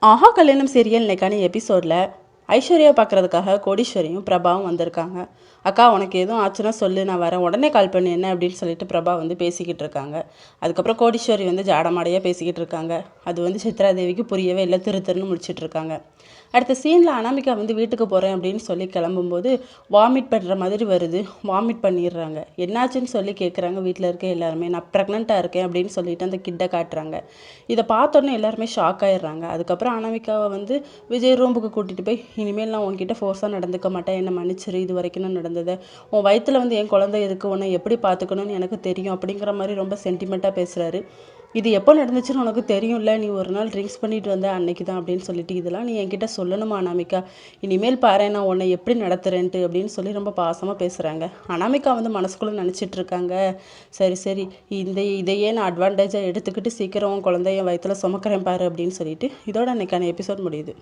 ஆஹா கல்யாணம் சீரியல் இன்னைக்கான எபிசோடில் ஐஸ்வர்யா பார்க்குறதுக்காக கோடீஸ்வரியும் பிரபாவும் வந்திருக்காங்க. அக்கா உனக்கு எதுவும் ஆச்சுன்னா சொல்லு, நான் வரேன், உடனே கால் பண்ணு என்ன அப்படின்னு சொல்லிட்டு பிரபா வந்து பேசிக்கிட்டு இருக்காங்க. அதுக்கப்புறம் கோடீஸ்வரி வந்து ஜாடமாடையாக பேசிக்கிட்டு இருக்காங்க. அது வந்து சித்ரா தேவிக்கு புரியவே இல்லை, திரு திருன்னு முடிச்சிட்டு இருக்காங்க. அடுத்த சீனில் அனாமிகா வந்து வீட்டுக்கு போகிறேன் அப்படின்னு சொல்லி கிளம்பும்போது வாமிட் பண்ணுற மாதிரி வருது. வாமிட் பண்ணிடுறாங்க. என்னாச்சுன்னு சொல்லி கேட்குறாங்க வீட்டில் இருக்க எல்லாருமே. நான் ப்ரெக்னெண்ட்டாக இருக்கேன் அப்படின்னு சொல்லிட்டு அந்த கிட்டை காட்டுறாங்க. இதை பார்த்தோன்னே எல்லாருமே ஷாக் ஆயிடுறாங்க. அதுக்கப்புறம் அனாமிகாவை வந்து விஜய் ரூமுக்கு கூட்டிகிட்டு போய், இனிமேல் நான் உன்கிட்ட ஃபோர்ஸாக நடந்துக்க மாட்டேன், என்னை மன்னிச்சிரு, இது வரைக்கும் நான் நடந்ததை, உன் வயிற்றில் வந்து என் குழந்தை இருக்குது, உன்னை எப்படி பார்த்துக்கணும்னு எனக்கு தெரியும் அப்படிங்கிற மாதிரி ரொம்ப சென்டிமெண்ட்டாக பேசுகிறாரு. இது எப்போ நடந்துச்சுன்னு உனக்கு தெரியும்ல, நீ ஒரு நாள் ட்ரிங்க்ஸ் பண்ணிட்டு வந்த அன்னைக்கு தான் அப்படின்னு சொல்லிட்டு, இதெல்லாம் நீ என்கிட்ட சொல்லணுமா அனாமிகா, இனிமேல் பாரு நான் உன்னை எப்படி நடத்துறேன்ட்டு அப்படின்னு சொல்லி ரொம்ப பாசமாக பேசுகிறாங்க. அனாமிகா வந்து மனசுக்குள்ளே நினச்சிட்டு இருக்காங்க, சரி சரி இதையே நான் அட்வான்டேஜாக எடுத்துக்கிட்டு சீக்கிரம் உன் குழந்தைய வயிற்றில் சுமக்கிறேன் பாரு அப்படின்னு சொல்லிட்டு. இதோட அன்னைக்கான எபிசோட் முடியுது.